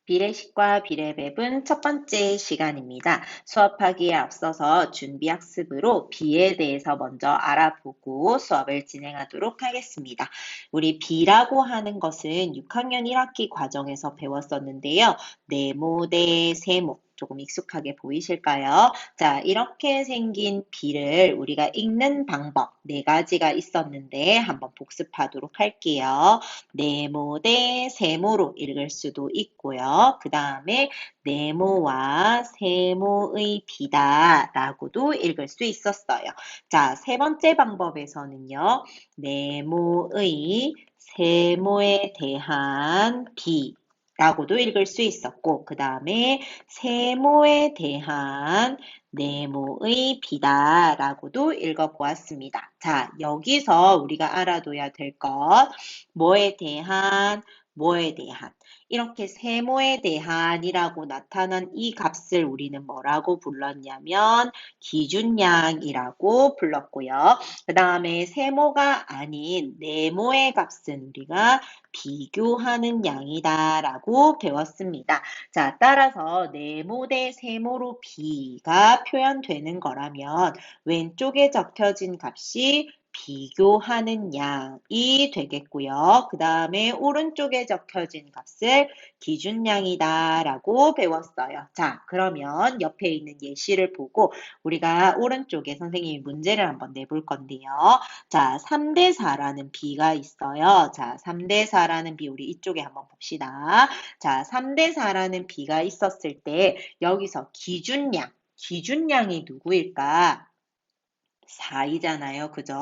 비례식과 비례배분 첫 번째 시간입니다. 수업하기에 앞서서 준비학습으로 비에 대해서 먼저 알아보고 수업을 진행하도록 하겠습니다. 우리 비라고 하는 것은 6학년 1학기 과정에서 배웠었는데요. 네모대 세모. 조금 익숙하게 보이실까요? 자, 이렇게 생긴 비를 우리가 읽는 방법 네 가지가 있었는데 한번 복습하도록 할게요. 네모대 세모로 읽을 수도 있고요. 그 다음에 네모와 세모의 비다 라고도 읽을 수 있었어요. 자, 세 번째 방법에서는요. 네모의 세모에 대한 비 라고도 읽을 수 있었고, 그 다음에 세모에 대한 네모의 비다 라고도 읽어보았습니다. 자, 여기서 우리가 알아둬야 될 것, 뭐에 대한, 뭐에 대한. 이렇게 세모에 대한이라고 나타난 이 값을 우리는 뭐라고 불렀냐면 기준량이라고 불렀고요. 그 다음에 세모가 아닌 네모의 값은 우리가 비교하는 양이다 라고 배웠습니다. 자, 따라서 네모 대 세모로 비가 표현되는 거라면 왼쪽에 적혀진 값이 비교하는 양이 되겠고요. 그 다음에 오른쪽에 적혀진 값을 기준량이다 라고 배웠어요. 자, 그러면 옆에 있는 예시를 보고 우리가 오른쪽에 선생님이 문제를 한번 내볼 건데요. 자, 3대 4라는 비가 있어요. 자, 3대 4라는 비 우리 이쪽에 한번 봅시다. 자, 3대 4라는 비가 있었을 때 여기서 기준량이 누구일까? 4이잖아요. 그죠?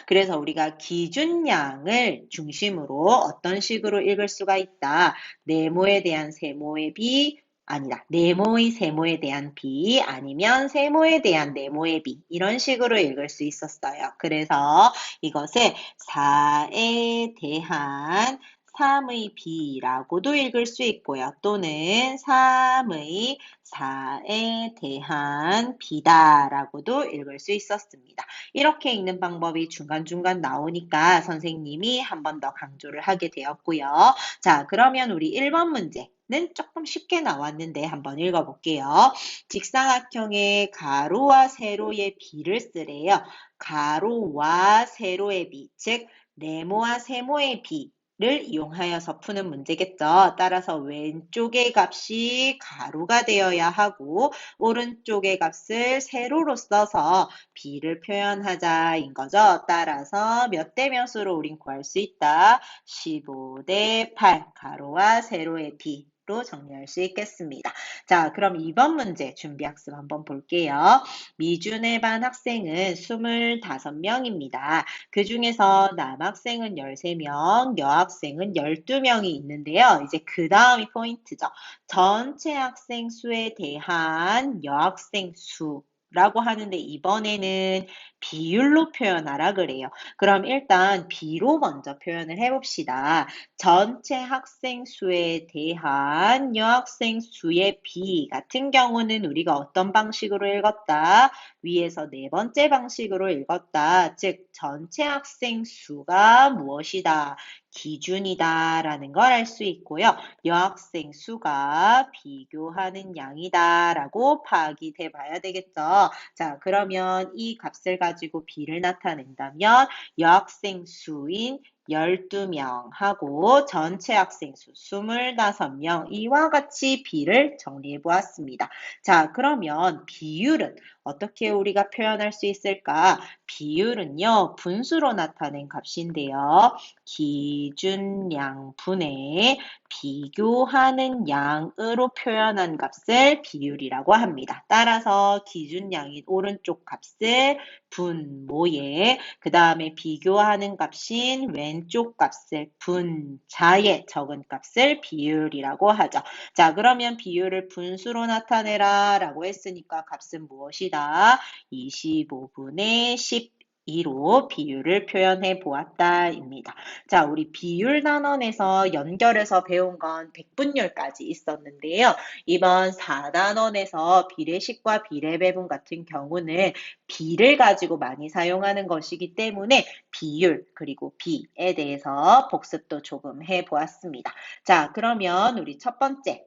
그래서 우리가 기준량을 중심으로 어떤 식으로 읽을 수가 있다. 네모에 대한 세모의 비, 아니다. 네모의 세모에 대한 비, 아니면 세모에 대한 네모의 비. 이런 식으로 읽을 수 있었어요. 그래서 이것을 4에 대한 3의 비라고도 읽을 수 있고요. 또는 3의 4에 대한 비다라고도 읽을 수 있었습니다. 이렇게 읽는 방법이 중간중간 나오니까 선생님이 한 번 더 강조를 하게 되었고요. 자, 그러면 우리 1번 문제는 조금 쉽게 나왔는데 한번 읽어볼게요. 직사각형의 가로와 세로의 비를 쓰래요. 가로와 세로의 비, 즉 네모와 세모의 비 를 이용하여서 푸는 문제겠죠. 따라서 왼쪽의 값이 가로가 되어야 하고 오른쪽의 값을 세로로 써서 b를 표현하자인 거죠. 따라서 몇 대 몇으로 우린 구할 수 있다. 15대 8 가로와 세로의 b로 정리할 수 있겠습니다. 자, 그럼 2번 문제 준비학습 한번 볼게요. 미준의 반 학생은 25명입니다. 그 중에서 남학생은 13명, 여학생은 12명이 있는데요. 이제 그 다음이 포인트죠. 전체 학생 수에 대한 여학생 수라고 하는데 이번에는 비율로 표현하라 그래요. 그럼 일단 비로 먼저 표현을 해봅시다. 전체 학생 수에 대한 여학생 수의 비 같은 경우는 우리가 어떤 방식으로 읽었다? 위에서 네 번째 방식으로 읽었다. 즉 전체 학생 수가 무엇이다? 기준이다 라는 걸 알 수 있고요. 여학생 수가 비교하는 양이다 라고 파악이 돼 봐야 되겠죠. 자, 그러면 이 값을 가지고 비를 나타낸다면 여학생 수인 12명하고 전체 학생 수 25명 이와 같이 비를 정리해 보았습니다. 자, 그러면 비율은 어떻게 우리가 표현할 수 있을까? 비율은요, 분수로 나타낸 값인데요. 기준량분의 비교하는 양으로 표현한 값을 비율이라고 합니다. 따라서 기준량인 오른쪽 값을 분모에 그 다음에 비교하는 값인 왼쪽 값을 분자에 적은 값을 비율이라고 하죠. 자, 그러면 비율을 분수로 나타내라 라고 했으니까 값은 무엇이다? 25분의 10 2로 비율을 표현해 보았다입니다. 자, 우리 비율 단원에서 연결해서 배운 건 백분율까지 있었는데요. 이번 4단원에서 비례식과 비례배분 같은 경우는 비를 가지고 많이 사용하는 것이기 때문에 비율 그리고 비에 대해서 복습도 조금 해 보았습니다. 자, 그러면 우리 첫 번째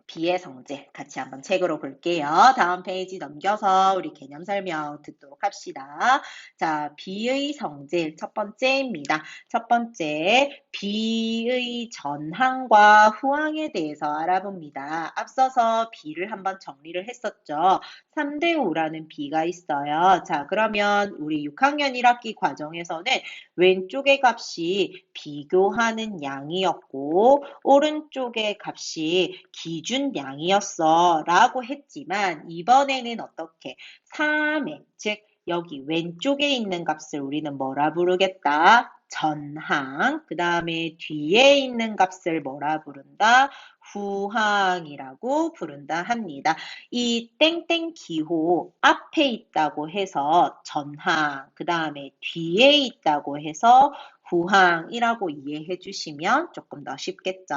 비의 성질 같이 한번 책으로 볼게요. 다음 페이지 넘겨서 우리 개념 설명 듣도록 합시다. 자, 비의 성질 첫 번째입니다. 첫 번째, 비의 전항과 후항에 대해서 알아봅니다. 앞서서 비를 한번 정리를 했었죠. 3대 5라는 비가 있어요. 자, 그러면 우리 6학년 1학기 과정에서는 왼쪽의 값이 비교하는 양이었고 오른쪽의 값이 기준양이었어 라고 했지만 이번에는 어떻게 3의 즉 여기 왼쪽에 있는 값을 우리는 뭐라 부르겠다? 전항, 그 다음에 뒤에 있는 값을 뭐라 부른다? 후항이라고 부른다 합니다. 이 땡땡 기호 앞에 있다고 해서 전항, 그 다음에 뒤에 있다고 해서 후항이라고 이해해 주시면 조금 더 쉽겠죠.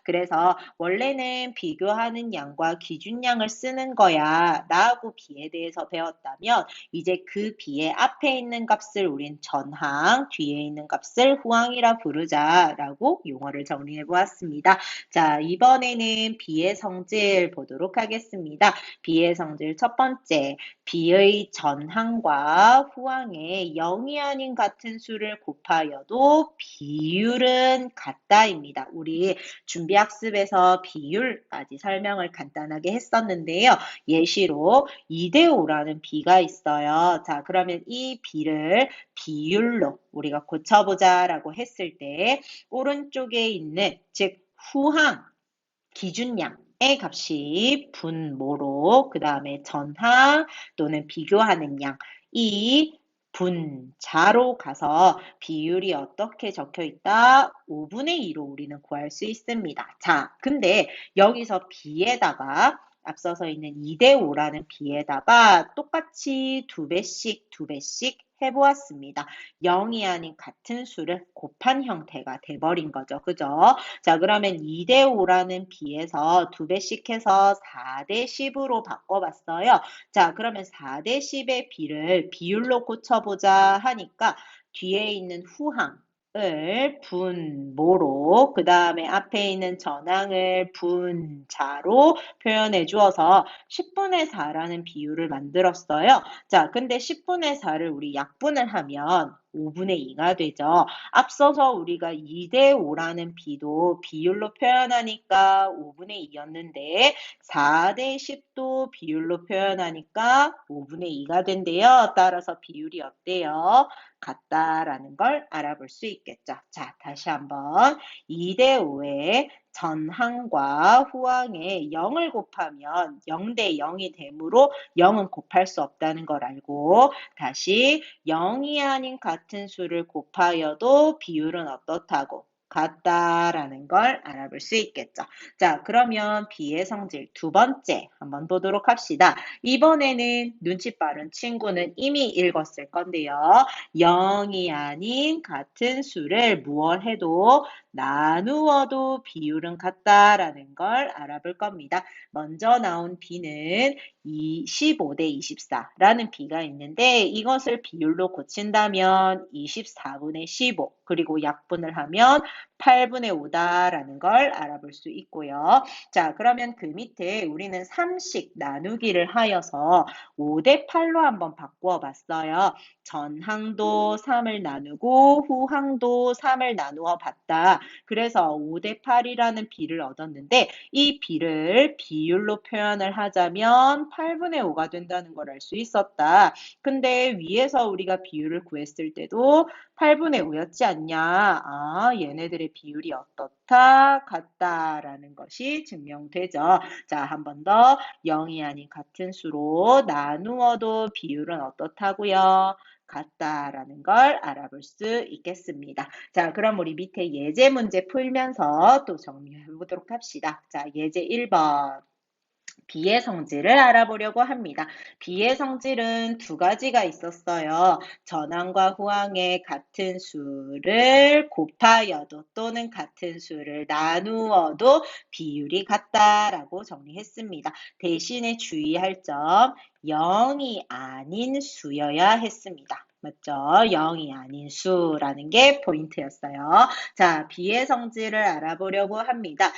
그래서 원래는 비교하는 양과 기준양을 쓰는 거야 라고 비에 대해서 배웠다면 이제 그 비의 앞에 있는 값을 우린 전항, 뒤에 있는 값을 후항이라 부르자라고 용어를 정리해 보았습니다. 자, 이번에는 비의 성질 보도록 하겠습니다. 비의 성질 첫 번째, 비의 전항과 후항에 0이 아닌 같은 수를 곱하여도 비율은 같다입니다. 우리 준비학습에서 비율까지 설명을 간단하게 했었는데요. 예시로 2대5라는 비가 있어요. 자, 그러면 이 비를 비율로 우리가 고쳐보자 라고 했을 때 오른쪽에 있는 즉 후항 기준양의 값이 분모로 그 다음에 전항 또는 비교하는 양 이 분자로 가서 비율이 어떻게 적혀 있다? 5분의 2로 우리는 구할 수 있습니다. 자, 근데 여기서 비에다가 앞서서 있는 2대5라는 비에다가 똑같이 두 배씩 해보았습니다. 0이 아닌 같은 수를 곱한 형태가 돼버린 거죠. 그죠? 자, 그러면 2대5라는 비에서 두 배씩 해서 4대 10으로 바꿔봤어요. 자, 그러면 4대 10의 비를 비율로 고쳐보자 하니까 뒤에 있는 후항을 분모로 그 다음에 앞에 있는 전항을 분자로 표현해 주어서 10분의 4라는 비율을 만들었어요. 자, 근데 10분의 4를 우리 약분을 하면 5분의 2가 되죠. 앞서서 우리가 2대5라는 비도 비율로 표현하니까 5분의 2였는데 4대 10도 비율로 표현하니까 5분의 2가 된대요. 따라서 비율이 어때요? 같다라는 걸 알아볼 수 있겠죠. 자, 다시 한번 2대5의 전항과 후항에 0을 곱하면 0대 0이 되므로 0은 곱할 수 없다는 걸 알고 다시 0이 아닌 같은 수를 곱하여도 비율은 어떻다고? 같다라는 걸 알아볼 수 있겠죠. 자, 그러면 비의 성질 두 번째 한번 보도록 합시다. 이번에는 눈치 빠른 친구는 이미 읽었을 건데요. 0이 아닌 같은 수를 무얼 해도 나누어도 비율은 같다라는 걸 알아볼 겁니다. 먼저 나온 B는 15대 24라는 B가 있는데 이것을 비율로 고친다면 24분의 15 그리고 약분을 하면 8분의 5다라는 걸 알아볼 수 있고요. 자, 그러면 그 밑에 우리는 3씩 나누기를 하여서 5대 8로 한번 바꾸어 봤어요. 전항도 3을 나누고 후항도 3을 나누어 봤다. 그래서 5대 8이라는 비를 얻었는데 이 비를 비율로 표현을 하자면 8분의 5가 된다는 걸 알 수 있었다. 근데 위에서 우리가 비율을 구했을 때도 8분의 5였지 않냐? 아, 얘네들의 비율이 어떻다? 같다라는 것이 증명되죠. 자, 한 번 더 0이 아닌 같은 수로 나누어도 비율은 어떻다고요? 같다라는 걸 알아볼 수 있겠습니다. 자, 그럼 우리 밑에 예제 문제 풀면서 또 정리해 보도록 합시다. 자, 예제 1번. 비의 성질을 알아보려고 합니다. 비의 성질은 두 가지가 있었어요. 전항과 후항의 같은 수를 곱하여도 또는 같은 수를 나누어도 비율이 같다라고 정리했습니다. 대신에 주의할 점, 0이 아닌 수여야 했습니다. 맞죠? 0이 아닌 수라는 게 포인트였어요. 자, 비의 성질을 알아보려고 합니다.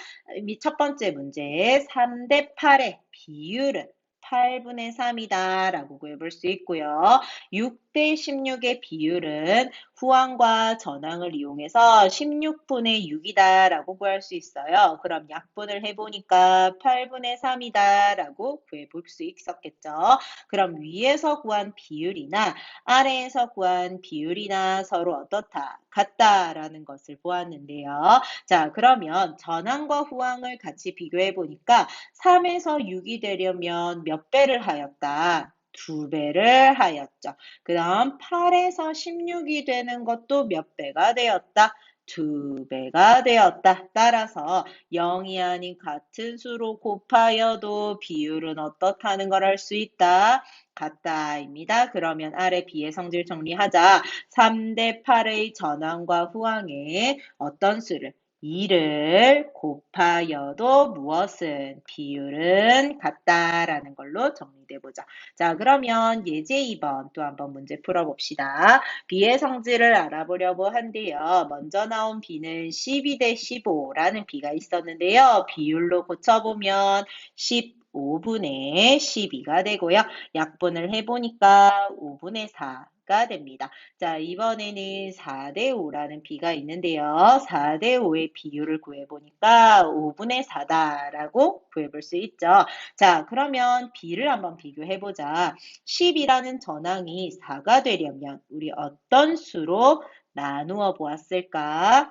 첫 번째 문제, 3대 8의 비율은 8분의 3이다 라고 구해볼 수 있고요. 6대 16의 비율은 후항과 전항을 이용해서 16분의 6이다 라고 구할 수 있어요. 그럼 약분을 해보니까 8분의 3이다 라고 구해볼 수 있었겠죠. 그럼 위에서 구한 비율이나 아래에서 구한 비율이나 서로 어떻다? 같다라는 것을 보았는데요. 자, 그러면 전항과 후항을 같이 비교해 보니까 3에서 6이 되려면 몇 배를 하였다? 2배를 하였죠. 그다음 8에서 16이 되는 것도 몇 배가 되었다? 2배가 되었다. 따라서 0이 아닌 같은 수로 곱하여도 비율은 어떻다는 걸 알 수 있다? 같다입니다. 그러면 아래 비의 성질 정리하자. 3대 8의 전항과 후항에 어떤 수를 2를 곱하여도 무엇은 비율은 같다라는 걸로 정리돼 보자. 자, 그러면 예제 2번 또 한번 문제 풀어봅시다. 비의 성질을 알아보려고 한데요. 먼저 나온 비는 12대 15라는 비가 있었는데요. 비율로 고쳐보면 15분의 12가 되고요. 약분을 해보니까 5분의 4가 됩니다. 자, 이번에는 4대 5라는 비가 있는데요. 4대 5의 비율을 구해보니까 5분의 4다라고 구해볼 수 있죠. 자, 그러면 비를 한번 비교해보자. 10이라는 전항이 4가 되려면 우리 어떤 수로 나누어 보았을까?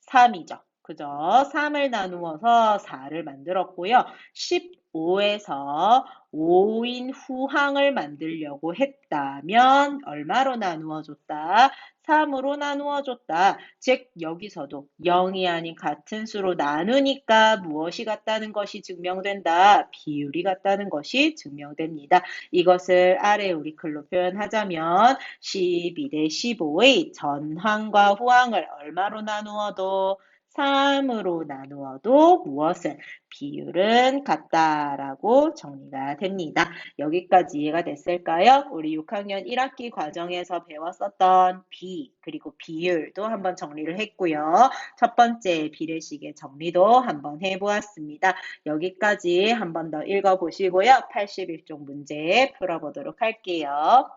3이죠. 그죠? 3을 나누어서 4를 만들었고요. 15에서 5인 후항을 만들려고 했다면 얼마로 나누어 줬다? 3으로 나누어 줬다. 즉 여기서도 0이 아닌 같은 수로 나누니까 무엇이 같다는 것이 증명된다. 비율이 같다는 것이 증명됩니다. 이것을 아래 우리 글로 표현하자면 12대 15의 전항과 후항을 얼마로 나누어도 3으로 나누어도 무엇은 비율은 같다라고 정리가 됩니다. 여기까지 이해가 됐을까요? 우리 6학년 1학기 과정에서 배웠었던 비 그리고 비율도 한번 정리를 했고요. 첫 번째 비례식의 정리도 한번 해보았습니다. 여기까지 한번 더 읽어보시고요. 81쪽 문제 풀어보도록 할게요.